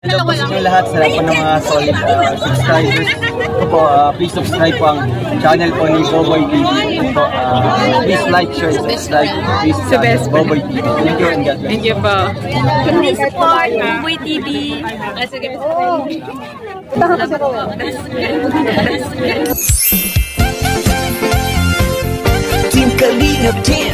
Hello po sa inyo lahat, sa lahat po ng mga solid subscribers. Ito po, please subscribe po ang channel po ni Boboy TV. Ito, please like, share, subscribe. Please Boboy TV. Thank you and God bless. Thank you po. Please support Boboy TV. Sige. Team Kalingap Team.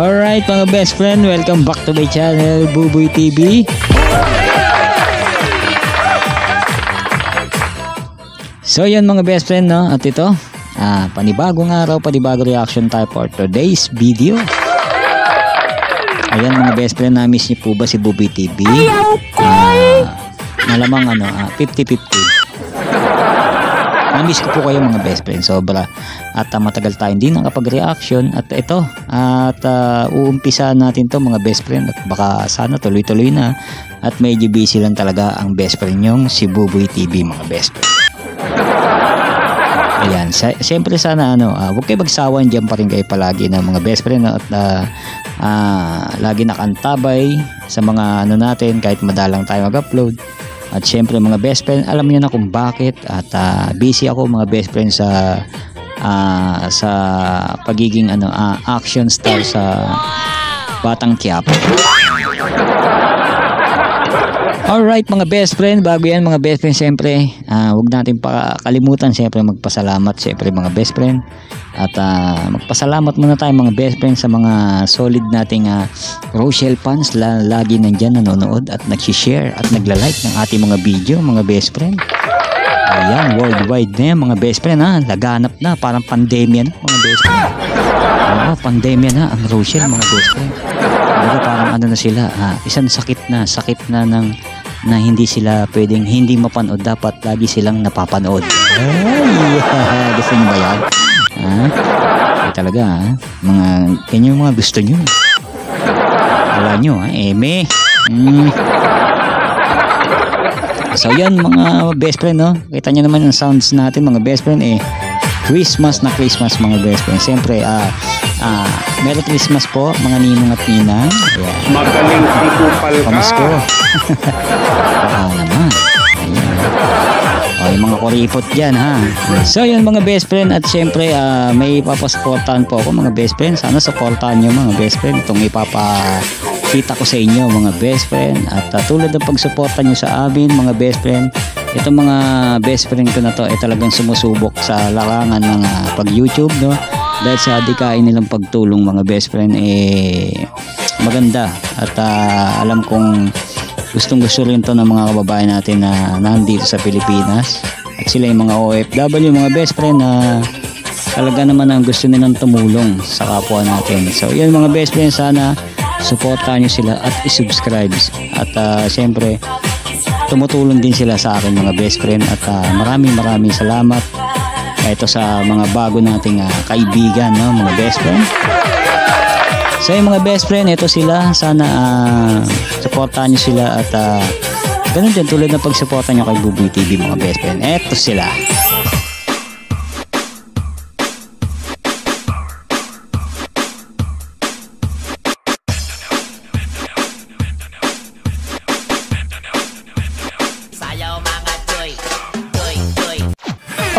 Alright mga best friend, welcome back to my channel, Boboy TV. So yan mga best friend, no? At ito, panibagong araw, panibagong reaction tayo for today's video. Ayan mga best friend, na-miss niyo po ba si Boboy TV? Malamang 50-50. Na-miss ko po kayo mga best friend, sobra. At matagal tayo hindi nakapag-reaction. At ito, uumpisa natin to mga best friend. At baka sana tuloy-tuloy na. At medyo busy lang talaga ang best friend yung si Boboy TV mga best friend. Ayan, siyempre sana huwag kayo magsawa, dyan pa rin kayo palagi na mga best friend. At lagi nakantabay sa mga natin kahit madalang tayo mag-upload. At syempre mga best friend, alam niyo na kung bakit. At busy ako mga best friend sa pagiging action star sa Batang Quiapo. Alright mga best friend, bago yan mga best friend, syempre huwag natin kalimutan syempre magpasalamat syempre mga best friend. At magpasalamat muna tayo mga best friend sa mga solid nating Rochelle fans, lagi nandyan nanonood at nagsishare at nagla-like ng ating mga video mga best friend. Ayan, worldwide na yan mga best friend, laganap na, parang pandemya na mga best friend. Oo, pandemya na ang Rochelle mga best friend. Parang na sila, isang sakit na na hindi sila pwedeng hindi mapanood, dapat lagi silang napapanood. Ay, gusto nyo ba yan? Ay talaga, mga ganyan yung mga gusto nyo. Wala nyo, eme. So yan mga best friend, no? Kita nyo naman yung sounds natin mga best friend, Christmas na Christmas mga best friend. Siyempre, Merry Christmas po mga ninong at ninang. Magaling kupal ka. Pamasko. Baka naman. Ayan. Yung mga kuripot dyan So yun mga best friend, at syempre may ipapasuportahan po ako mga best friend. Sana supportahan nyo mga best friend itong ipapakita ko sa inyo mga best friend. At tulad ng pagsuporta nyo sa amin mga best friend, itong mga best friend ko na to ay talagang sumusubok sa larangan ng pag YouTube, no? Dahil sa adikain nilang pagtulong mga best friend maganda. At alam kong gustong gusto rin to ng mga kababayan natin na nandito sa Pilipinas. At sila yung mga OFW mga best friend na talaga naman ang gusto nilang tumulong sa kapwa natin. So yun mga best friend, sana supportahan nyo sila at isubscribe. At syempre tumutulong din sila sa akin mga best friend. At maraming salamat ito sa mga bago nating kaibigan, no, mga best friend. So yung mga best friend, ito sila, sana supportahan nyo sila. At ganun din tulad ng pagsuporta nyo kay Boboy TV mga best friend. Ito sila.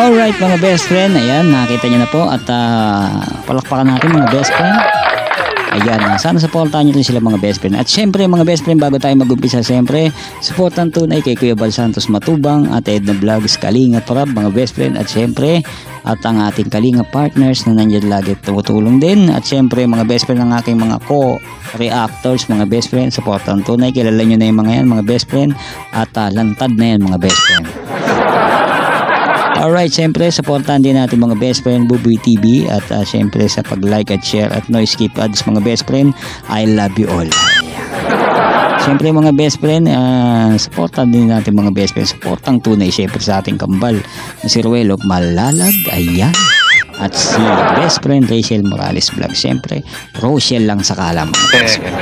Alright mga best friend, ayan, nakita nyo na po. At palakpakan natin mga best friend. Ayan, sana supportahan nyo rin sila mga best friend. At syempre mga best friend, bago tayo mag-umpisa, syempre supportan tunay kay Kuya Bal Santos Matubang at Edna Vlogs, Kalingap Rab mga best friend. At syempre at ang ating Kalingap partners na nandiyan lagi tumutulong din. At syempre mga best friend ng aking mga co-reactors mga best friend, supportan tunay, kilala nyo na yung mga yan mga best friend. At lantad na yan mga best friend. Alright, syempre, supportan din natin mga best friend Boboy TV at syempre sa pag-like at share at no skip ads mga best friend. I love you all. Siyempre mga best friend, supportan din natin mga best friend. Supportang tunay siyempre sa ating kambal na si Ruel of Malalag. Ayan. At si best friend Rachel Morales Vlog. Siyempre, Rochelle lang sa kalam mga best friend.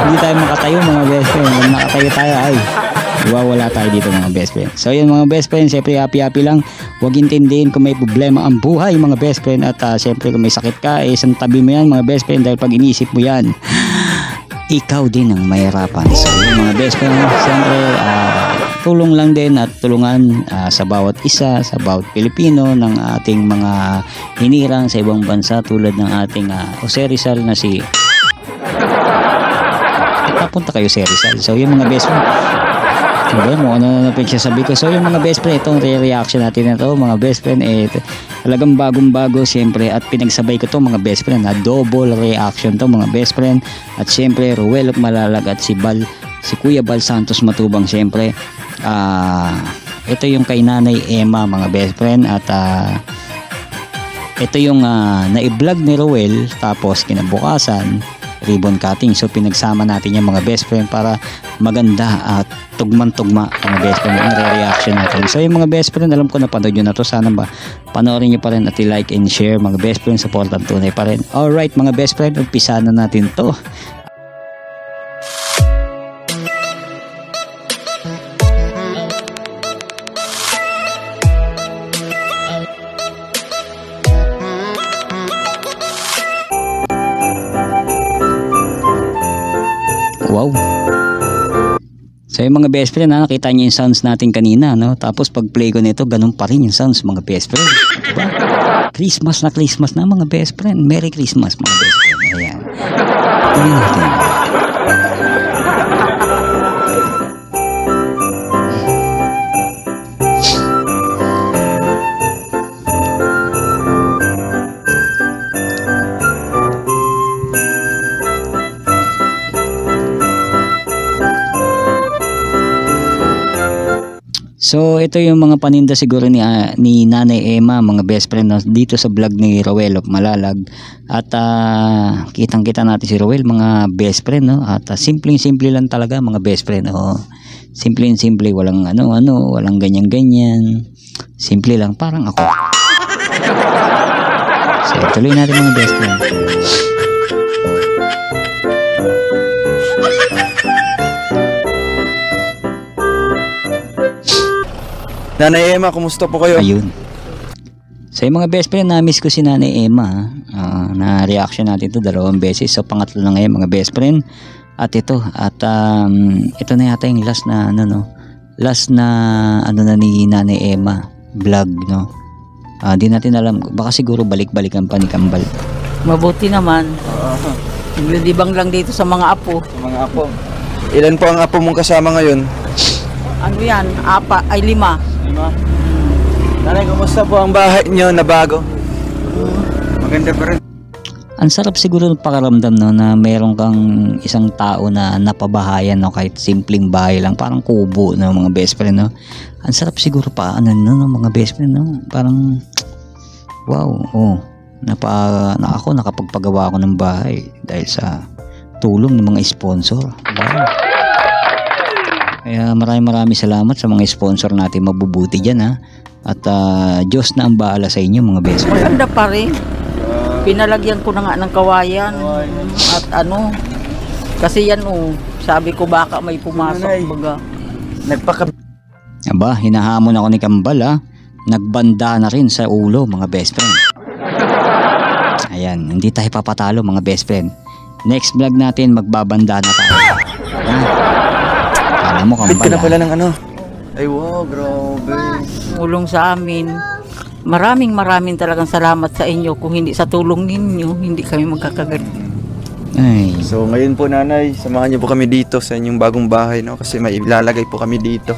Hindi tayo makatayo mga best friend. Kung nakatayo tayo ay wala tayo dito mga best friend. So yun mga best friend, siyempre happy lang. Huwag intindihin kung may problema ang buhay mga best friend. At siyempre kung may sakit ka, isang tabi mo yan mga best friend. Dahil pag inisip mo yan, ikaw din ang mahirapan. So yun mga best friend, siyempre tulong lang din at tulungan sa bawat isa, sa bawat Pilipino ng ating mga hinirang sa ibang bansa tulad ng ating Jose Rizal na si napunta kayo sa Rizal. So yung mga best friend, sabi mo ano na pinagsasabi ko. So yung mga best friend, itong reaction natin na to mga best friend, talagang bagong bago siyempre at pinagsabay ko to mga best friend, double reaction to mga best friend. At siyempre Ruel of Malalag at si Kuya Bal Santos Matubang siyempre. Ito yung kay Nanay Emma mga best friend. At ito yung na-vlog ni Ruel, tapos kinabukasan ribbon cutting. So pinagsama natin yung mga best friend para maganda at tugman-tugma mga best friend yung reaction natin. So yung mga best friend, alam ko na panood nyo na to, sana ba panoorin nyo pa rin at i-like and share mga best friend, supportan tunay pa rin. Alright mga best friend, umpisa na natin to. Wow. So yung mga best friend, nakita niyo yung sounds natin kanina, no? Tapos pag play ko nito, ganun pa rin yung sounds mga best friend. Diba? Christmas na mga best friend. Merry Christmas mga best friend. Ayan. Tuloy natin. So ito yung mga paninda siguro ni Nanay Emma mga best friend, no? Dito sa vlog ni Ruel of Malalag. At kitang-kita natin si Ruel mga best friend, no? At simpleng-simple lang talaga mga best friend, oh. Simple-simple, walang ano-ano, walang ganyan-ganyan. Simple lang, parang ako. So tuloy natin mga best friend. Nanay Emma, kumusta po kayo? Ayun. So yung mga best friend, na-miss ko si Nanay Emma. Na reaction natin ito 2 beses. So pangatlo na ngayon mga best friend. At ito na yata yung last na na ni Nanay Emma vlog, no. Di natin alam, baka siguro balik-balikan pa ni Kambal. Mabuti naman. Naglilibang lang dito sa mga apo. Sa mga apo. Ilan po ang apo mong kasama ngayon? Ano yan? 5. Nanay, kumusta po ang bahay nyo na bago? Maganda pa rin. Ang sarap siguro ng pakaramdam, no, na meron kang isang tao na napabahayan, no, kahit simpleng bahay lang, parang kubo, no, mga best friend, no. Ang sarap siguro pa mga best friend, no. Parang wow, ako nakapagpagawa ako ng bahay dahil sa tulong ng mga sponsor. Wow. Kaya maraming salamat sa mga sponsor natin, mabubuti dyan, ha. At Diyos na ang bahala sa inyo mga best friend. Maganda pa rin. Pinalagyan ko na nga ng kawayan. At kasi yan sabi ko baka may pumasok baga. Aba, hinahamon ako ni Kambal, ha. Nagbanda na rin sa ulo mga best friend. Ayan, hindi tayo papatalo mga best friend. Next vlog natin magbabanda na tayo. Alam mo Kambal, Bit ka na pala ng Ay wow, grabe. Tulong sa amin. Maraming talagang salamat sa inyo. Kung hindi sa tulong ninyo, hindi kami magkakaganito. Ay, So ngayon po nanay, samahan niyo po kami dito sa inyong bagong bahay, no? Kasi may ilalagay po kami dito.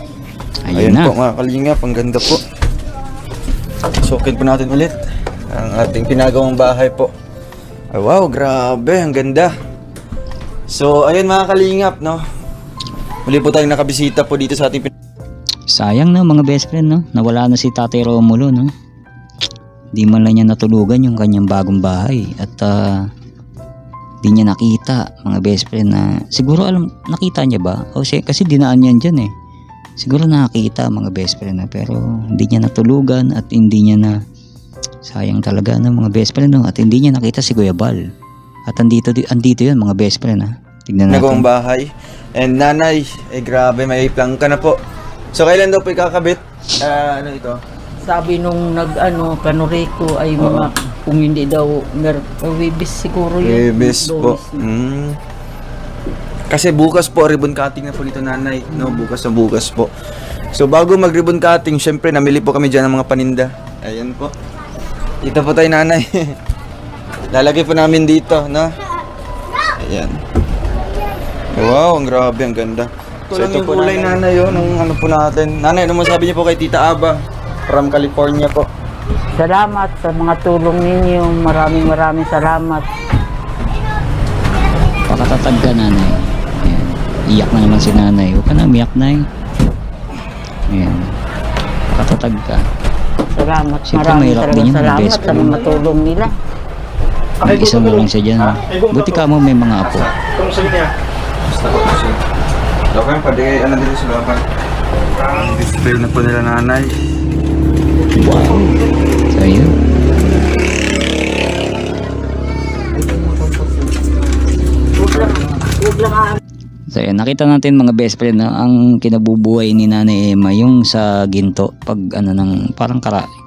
ayun Ayun na. po mga kalingap, ang ganda po. Sukin po natin ulit ang ating pinagawang bahay po. Ay, wow, grabe, ang ganda. So ayun mga kalingap, no? Muli po tayong nakabisita po dito sa ating Sayang na mga best friend, no? Nawala na si Tatay Romulo, no? Di man lang niya natulugan yung kanyang bagong bahay. At di niya nakita, mga best friend, na siguro nakita niya ba? O kasi dinaan niyan dyan eh. Siguro nakakita mga best friend na, pero hindi niya natulugan at hindi niya na, sayang talaga ng mga best friend, no? At hindi niya nakita si Kuya Bal. At andito yun mga best friend, ha? Tignan pinagawang natin. bahay. And nanay, grabe, may plangka na po. So kailan daw po ikakabit? Ano ito? Sabi nung Kanurico ay mga, kung hindi daw, Webes siguro yun. Webes po. Kasi bukas po, ribbon cutting na po dito nanay. No, bukas po. So bago mag ribbon cutting, syempre namili po kami dyan ng mga paninda. Ayan po. Dito po tayo nanay. Lalagay po namin dito, no? Ayan. Wow, ang grabe, ang ganda. So ito po kulay nanay yun, ng ano po natin. Nanay, ano masabi niyo po kay Tita Aba from California po? Salamat sa mga tulong ninyo. Maraming salamat. Pakatatag ka, nanay. Ayan. Iyak na naman si nanay. Huwag ka na umiyak, nay. Ayan. Pakatatag ka. Salamat. Siyempre, Maraming mahirap din talagang yun, mga salamat best sa friend. mga tulong nila. Isa mo lang siya dyan. Buti ka mo may mga apo. Okay, pwede ano dito sa laban. Display na po nila nanay. Wow. So, yun. So, yun. Nakita natin mga best friend na ang kinabubuhay ni Nanay Emma yung sa ginto. Pag parang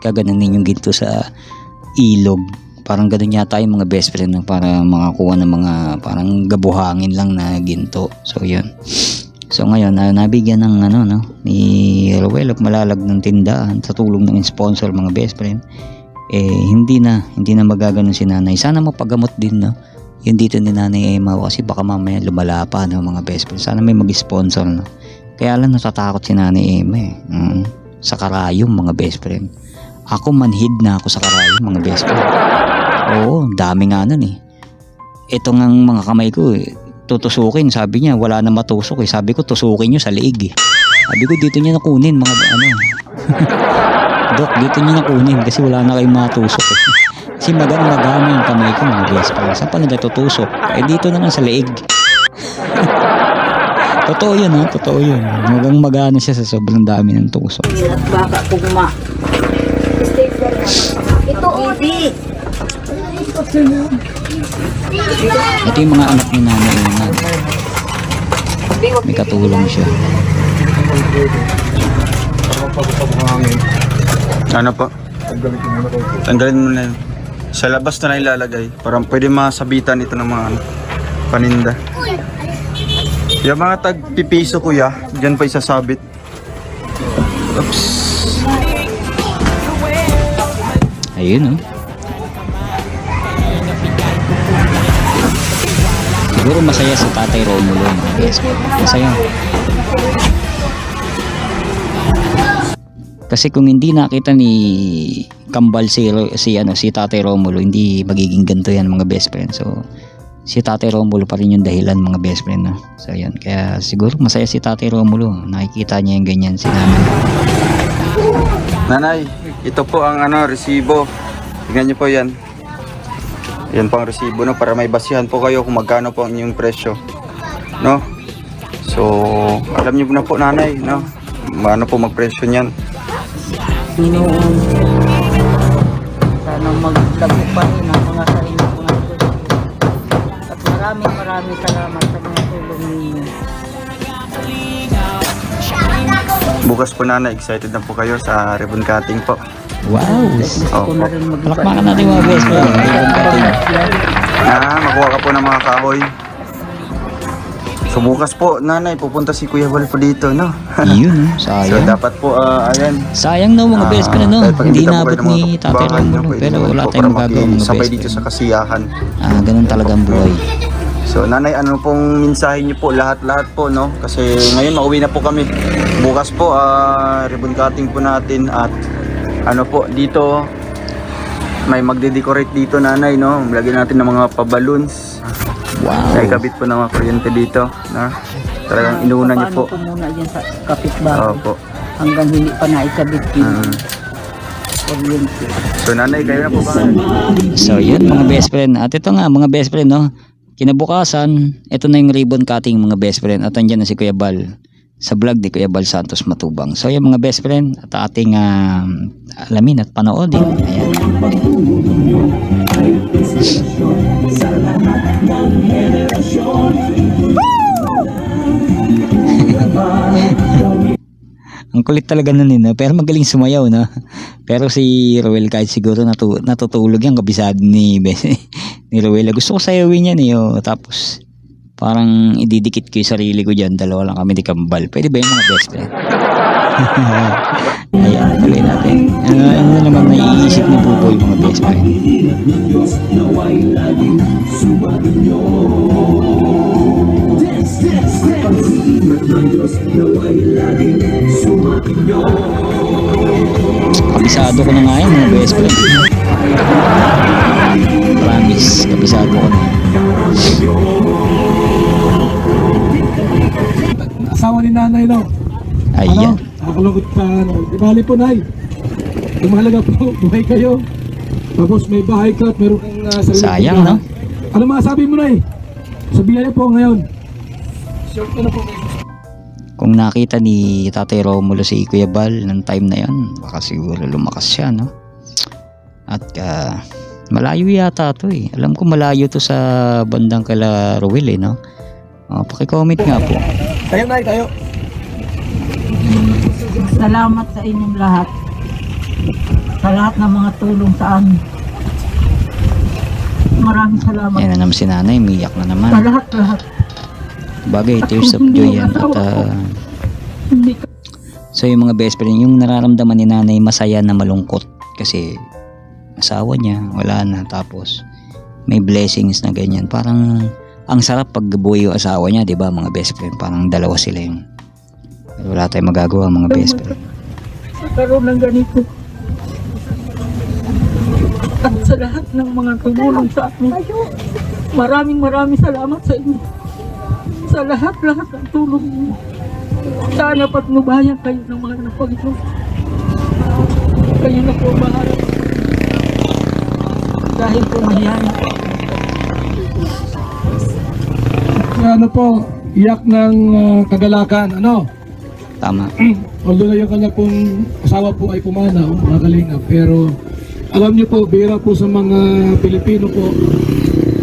gaganin yung ginto sa ilog. Parang ganun yata yung mga best friend na para makakuha ng mga parang gabuhangin lang na ginto. So, yun. So ngayon, nabigyan ng ni Rowell Malalag ng tindahan sa tulong ng sponsor mga best friend. Hindi na magaganon si nanay. Sana mapagamot din, no? Yun dito ni Nanay Emma kasi baka mamaya lumala pa, no, mga best friend. Sana may mag-sponsor, no? Kaya lang natatakot si Nanay Emma sa karayom mga best friend. Ako manhid na ako sa karayom mga best friend. Oo, dami nga nun eh. Ito ngang mga kamay ko tutusukin, sabi niya wala na matusok eh. Sabi ko tusukin nyo sa liig eh. Sabi ko dito niya nakunin mga Dok, dito niya nakunin kasi wala na kayong matusok eh. Kasi magana yung kamay ko mga best friend. Saan pa nila tutusok? Dito naman sa liig. Totoo yun, ha? Totoo yun. Magana siya sa sobrang dami ng tusok. At baka kugma. Ito, Odi! Ito yung mga anak ni Nanay Emma. May katulong siya. Ano po? Tanggalin mo na yun. Sa labas na ilalagay. Parang pwede masabitan ito ng mga paninda. Yung mga tagpipiso kuya, dyan pa isasabit. Oops. Ayun, oh. Siguro masaya si Tatay Romulo, mga best friend. Masaya. Kasi kung hindi nakita ni Kambal si Tatay Romulo, hindi magiging ganito yan mga best friend. So si Tatay Romulo pa rin yung dahilan mga best friend, no? So yan, kaya siguro masaya si Tatay Romulo. Nakikita niya yung ganyan si Nanay. Nanay, ito po ang resibo. Tingnan niyo po yan. Yan po ang resibo, no, para may basihan po kayo kung magkano po ang inyong presyo, no? So alam niyo na po nanay, no, ano po magpresyo niyan. Ginoon. Sana magtagupan ng mga sarili mga gusto. At maraming salamat sa mga tulong ninyo. Bukas po nanay, excited na po kayo sa ribbon cutting po. Wow! Gusto ko na rin Palakpakan natin mga best friend. Makuha ka po ng mga kahoy. So bukas po, nanay, pupunta si Kuya Val po dito, no? Yun, So sayang. dapat po, ayan. Sayang no mga best friend, no? dahil pag Hindi po nabot kayo ng mga ni Tatay kapitbahay, Romulo, no, pwede pero naman wala po tayong para magagawa mga makisabay best dito friend. sa kasiyahan. Ganun talagang buhay. So nanay, ano pong mensahe niyo po lahat-lahat po, no? Kasi ngayon mauwi na po kami. Bukas po, ribbon cutting po natin at ano po dito may magde-decorate dito, nanay, no? Lagyan natin ng mga pa-balloons. Wow. May kabit po ng mga kuryente dito, na talagang inuna niyo po. Paano ko muna dyan sa kapitbahay Opo. hanggang hindi pa naikabit yung kuryente. So nanay, kayo na po ba? So yun mga best friend. At ito nga mga best friend, no? Kinabukasan, ito na yung ribbon cutting mga best friend. At andyan na si Kuya Bal sa vlog ni Kuya Bal Santos Matubang. So yung mga best friend at ating alamin at panoodin. Ayan. Ang kulit talaga nun, no? Pero magaling sumayaw, no? Pero si Roel kahit siguro natutulog yan, kabisado ni ni Roel. Gusto ko sayawin yan, oh. Tapos parang ididikit ko yung sarili ko dyan. Dalawa lang kami di kambal. Pwede ba yung mga best friend? Ayan, tuloy natin. Ano naman naiisip ni Buboy mga best friend? Kabisado ko na nga yan mga best friend. Promise, kabisado ko na. Asawa ni nanay, no? Ayan. Nakakalagot ka, no? Di bali po, nay. Ang mahalaga po, buhay kayo. Tapos may bahay ka at meron kang sarili. Sayang, no? Ano masabi mo, nay? Sabihan niyo po ngayon. Sure ka na po kayo. Kung nakita ni Tatay Romulo si Kuya Bal ng time na yon, baka siguro lumakas siya, no? At malayo yata to eh. Alam ko malayo to sa bandang kala Roel, eh, no? Paki-comment nga po. Tayo, nay, tayo. Salamat sa inyong lahat. Sa lahat ng mga tulong sa amin. Maraming salamat. Yan na naman si nanay, miyak na naman. Sa lahat-lahat. Bagay, tears of joy yan. At so yung mga best friend, yung nararamdaman ni nanay masaya na malungkot kasi asawa niya, wala na. Tapos may blessings na ganyan. Parang ang sarap pag buhay yung asawa niya, di ba mga best friend? Parang dalawa sila yung wala tayong magagawa mga best friend. Karoon ng ganito. At sa lahat ng mga tumulong sa amin, maraming salamat sa inyo. Sa lahat-lahat ng tulong niyo. Sana patnubayan kayo ng mga napagino. Kayo na po bahala. Dahil po mahihayin. Ano po, iyak ng kagalakan, ano? Tama. Although na yung kanya pong asawa po ay pumanaw, mga kalinga, pero alam niyo po, bira po sa mga Pilipino po,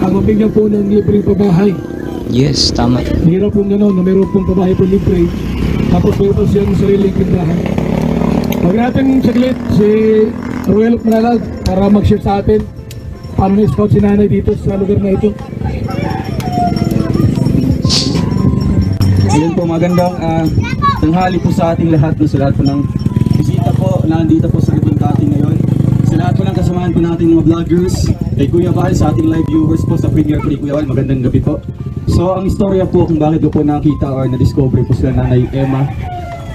ang mabigyan po ng libreng pabahay. Yes, tama. Bira po gano'n na meron pong pabahay po libre, tapos meron siyang sariling tindahan. Huwag natin saglit si Roel Manalad para mag-share sa atin paano na-scout si nanay dito sa lugar na ito. Ayun po, magandang tanghali po sa ating lahat, sa lahat po ng bisita po, nandito po sa ribbon cutting ngayon. Sa lahat po ng kasamahan po natin mga vloggers, kay Kuya Val, sa ating live viewers po sa premiere po ni Kuya Val, magandang gabi po. So ang istorya po kung bakit po nakita or na-discover po sila Nanay Emma,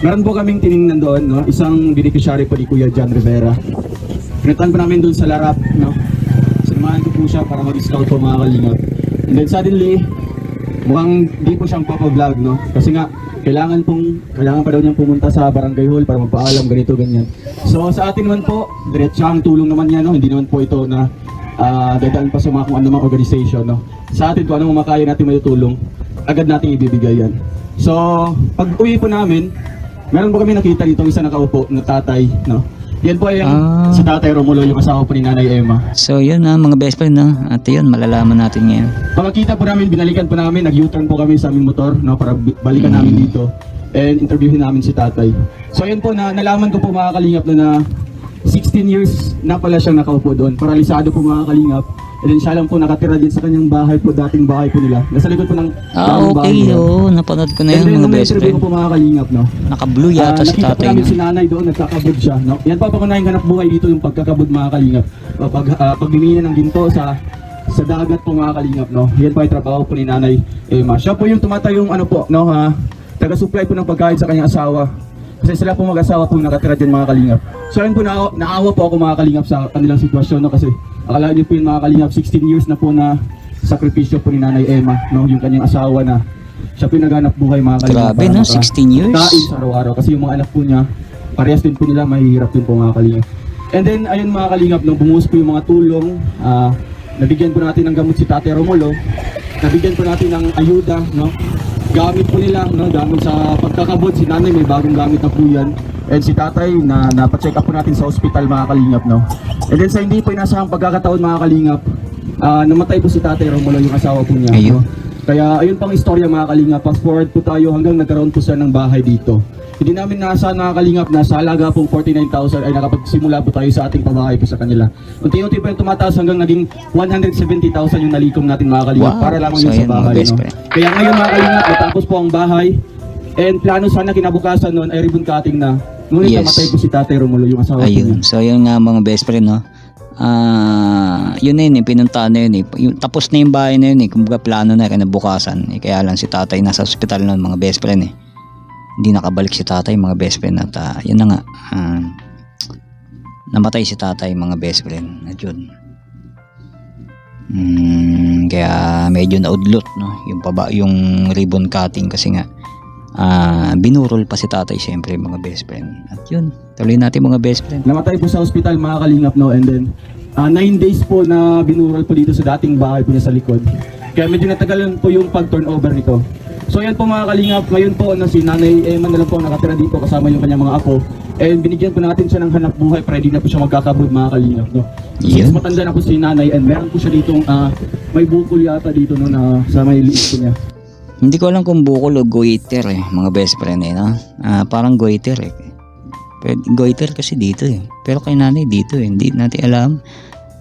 meron po kaming tinignan doon, no? Isang beneficiary po ni Kuya John Rivera. Pinuntahan po namin doon sa Larap, no? Sinamahan ko po siya para mag-scout po mga kalingap. And then suddenly, mukhang di po siyang papa-vlog, no? Kasi nga, kailangan pa daw niyang pumunta sa barangay hall para magpaalam, ganito, ganyan. So sa atin naman po, diretsang tulong naman yan, no? Hindi naman po ito na dadaan pa sa mga kung anumang organization, no? Sa atin po, anong makaya natin matutulong, agad natin ibibigay yan. So, pag uwi po namin, meron po kami nakita dito isa nakaupo na tatay, no? Yan po yung si Tatay Romulo, yung asawa po ni Nanay Emma. So yun mga best friend, no? At yun, malalaman natin ngayon. Pagkakita po namin, binalikan po namin, nag-U-turn po kami sa aming motor, no? Para balikan namin dito and interviewin namin si tatay. So yun po, nalaman ko po mga kalingap na 60 16 years na pala siyang nakaupo doon. Paralisado po mga kalingap. And then siya lang po nakatira din sa kanyang bahay po, dating bahay po nila. Nasa likod po ng dating bahay Okay, nila. oo. Napanood ko na And yun, then mga nung best interview friend. ko po mga kalingap, no? Naka-blue yata si nakita po tatay namin na. si nanay doon, nagkakabog siya, no? Yan po pangunahing ganap buhay dito, yung pagkakabog mga kalingap. Pagbibigyan ng ginto sa dagat po mga kalingap, no? Yan po ay trabaho po ni Nanay Emma. Siya po yung tumatayong ano po, no, taga-supply po ng pagkain sa kanyang asawa. Kasi sila po mag-asawa po nakatira dyan mga kalingap. So yun po, naawa po ako mga kalingap sa kanilang sitwasyon, no? Kasi akala niyo po yung mga kalingap, 16 years na po na sakripisyo po ni Nanay Emma, no? Yung kanyang asawa na siya po yung naghanap buhay mga kalingap. Grabe, no? 16 years. Kain sa araw-araw. Kasi yung mga anak po niya, parehas din po nila, mahihirap din po mga kalingap. And then, ayun mga kalingap, no? Bumuhos po yung mga tulong. Nabigyan po natin ng gamot si Tatay Romulo. Nabigyan po natin ng ayuda, no? Gamit po nila, no? Gamit sa pagkakabot. Si nanay may bagong gamit na po yan. And si tatay na napacheck up po natin sa hospital mga kalingap, no? And then sa hindi po inasahang pagkakataon mga kalingap, namatay po si Tatay Romulo, yung asawa po niya. Ayun. No? Kaya ayun pang istorya mga kalingap. Fast forward po tayo hanggang nagkaroon po siya ng bahay dito. Hindi namin nasa mga kalingap na sa halaga pong 49,000 ay nakapagsimula po tayo sa ating pabahay po sa kanila. Unti-unti po yung tumataas hanggang naging 170,000 yung nalikom natin mga kalingap. Wow. Para lamang So, yun sa ayan, mga bahay. best No? friend. Kaya ngayon mga kalingap, natapos po ang bahay. And plano sana kinabukasan noon ay ribbon cutting na. Ngunit Yes. namatay po si Tatay Romulo, yung asawa po niya. Ayun. So, yun nga mga best friend, no? Yun na yun, pinuntaan na yun, tapos na yung bahay na yun, kumbaga plano na, kinabukasan. Kaya lang si tatay nasa ospital noon, mga best friend, Hindi nakabalik si tatay, mga best friend. At yun na nga, namatay si tatay, mga best friend. At yun. Kaya medyo naudlot, no? Yung ribbon cutting kasi nga, binurol pa si tatay siyempre, mga best friend. At yun, tuloy natin mga best friend. Namatay po sa ospital mga kalingap, no? And then 9 days po na binurol po dito sa dating bahay po niya sa likod. Kaya medyo natagalan po yung pag-turnover nito. So yan po mga kalingap, ngayon po si Nanay Emma na lang po nakatira dito kasama yung kanyang mga apo. And binigyan po natin siya ng hanap buhay para hindi na po siya magkakabog mga kalingap, no? So, since matanda na po si Nanay and meron po siya ditong may bukol yata dito, no, na sa may liit po niya. Hindi ko alam kung bukol o goiter, mga best friend, no? Parang goiter, goiter kasi dito, Pero kay nanay dito, hindi natin alam.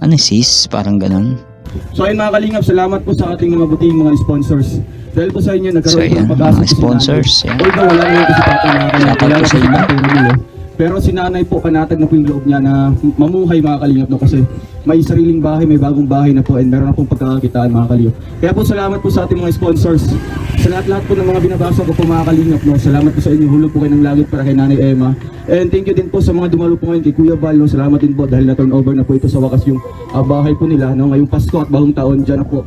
Ano sis, parang ganun. So ayun mga kalingap, salamat po sa ating mga buting mga sponsors. Dahil po sa inyo, nagkaroon po ng pag-asa mga sponsors, Although wala naman po si Tatay mga kalingap, Shoutout po sa inyo. Romulo. Pero si nanay po, panatag na po yung loob niya na mamuhay mga kalingap, no? Kasi may sariling bahay, may bagong bahay na po, and meron na pong pagkakakitaan mga kalingap. Kaya po salamat po sa ating mga sponsors. Sa lahat-lahat po ng mga binabasa ko po mga kalingap, no? Salamat po sa inyo, hulog po kayo ng langit para kay Nanay Emma. And thank you din po sa mga dumalo po ngayon kay Kuya Val, no? Salamat din po dahil na-turnover na po ito sa wakas yung bahay po nila, no? Ngayong Pasko at bagong taon, dyan na po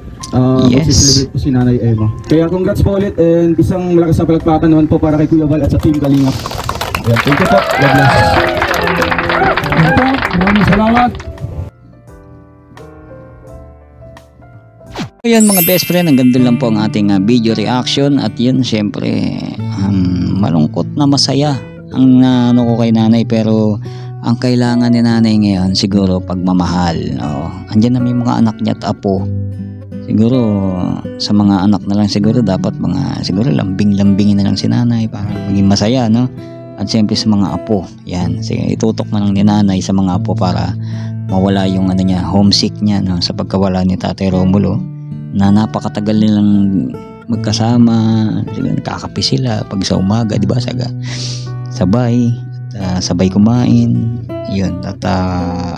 magsiselebrate po si Nanay Emma. Kaya congrats po ulit, and isang malakas na palakpakan naman po para kay Kuya Val at sa Team Kalingap. Ayan, thank you po. God bless. Ayan po, maraming salamat. Ayan mga best friend, hanggang doon lang po ang ating video reaction. At yun, syempre, malungkot na masaya ang ano ko kay nanay. Pero ang kailangan ni nanay ngayon, siguro pagmamahal. Andyan na may mga anak niya at apo. Siguro sa mga anak na lang siguro dapat siguro lambing-lambingin na lang si nanay para maging masaya, no? At siyempre sa mga apo, yan. Sige, itutok na lang ni nanay sa mga apo para mawala yung homesick niya, no? Sa pagkawala ni Tatay Romulo na napakatagal nilang magkasama. Siguro nakakape sila pag sa umaga, di ba? Sabay, sabay kumain. Yun, at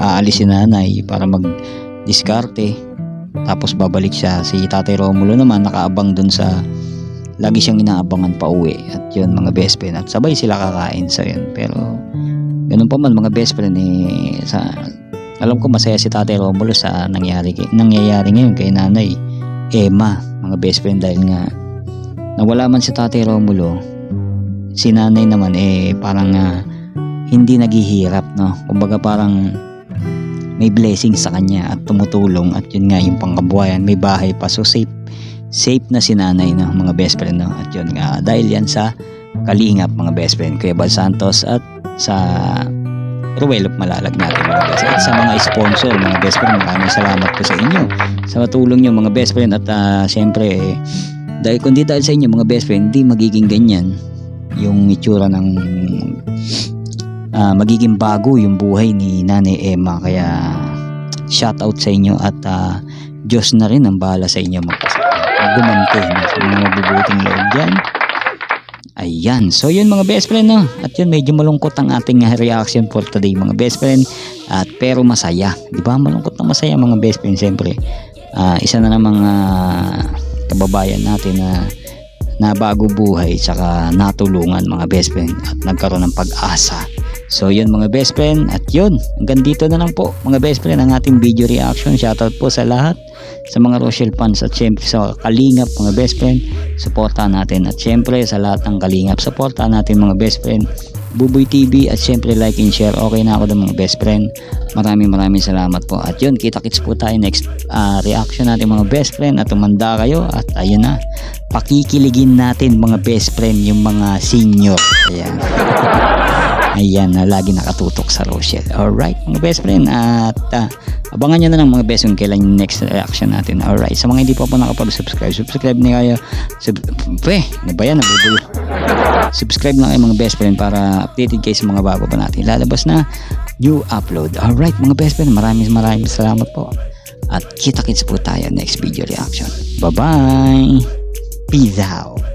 aalis si nanay para mag-diskarte. Tapos babalik siya. Si Tatay Romulo naman nakaabang dun sa lagi siyang inaabangan pa uwi. At yun mga best friend, at sabay sila kakain. So yun, pero ganun pa man mga best friend, alam ko masaya si Tatay Romulo sa nangyayari ngayon kay Nanay Emma, mga best friend, dahil nga nawala man si Tatay Romulo, si nanay naman parang hindi naghihirap, no? Kumbaga parang may blessing sa kanya at tumutulong. At yun nga yung pangkabuhayan, may bahay pa, so safe na si nanay, no, mga best friend, no? At yun nga, dahil yan sa Kalingap, mga best friend, Kuya Val Santos at sa Ruel of Malalag natin, mga best friend, at sa mga sponsor, mga best friend, maraming salamat po sa inyo sa tulong nyo, mga best friend. At syempre kundi dahil sa inyo, mga best friend, hindi magiging ganyan yung itsura ng magiging bago yung buhay ni Nanay Emma. Kaya shout out sa inyo at Diyos na rin ang bahala sa inyo gumante sa mga mabubuting loob dyan. Ayan, so yun mga best friend, no? At yun, medyo malungkot ang ating reaction for today mga best friend, at pero masaya, di ba? Malungkot na masaya mga best friend. Siyempre isa na namang kababayan natin na bago buhay, saka natulungan mga best friend, at nagkaroon ng pag-asa. So yun mga best friend, at yun, hanggang dito na lang po mga best friend ang ating video reaction. Shoutout po sa lahat, sa mga Rochelle fans, at syempre sa Kalingap mga best friend, supportahan natin. At syempre sa lahat ng Kalingap, supportahan natin mga best friend, Buboy TV, at syempre like and share. Okay na ako ng mga best friend. Maraming salamat po. At yun, kita-kits po tayo next reaction natin mga best friend. At tumanda kayo, at ayun na, pakikiligin natin mga best friend yung mga senior. Ayan. Ayan, na lagi nakatutok sa Rochelle. Alright mga best friend, at abangan nyo na ng mga best friend kailan yung next reaction natin. Alright, sa mga hindi pa po nakapag-subscribe, subscribe na kayo. Ano ba yan? Nabubulo. Subscribe na kayo mga best friend para updated kayo sa mga bago pa natin lalabas na new upload. Alright mga best friend, maraming salamat po. At kita-kits po tayo next video reaction. Bye bye. Peace out.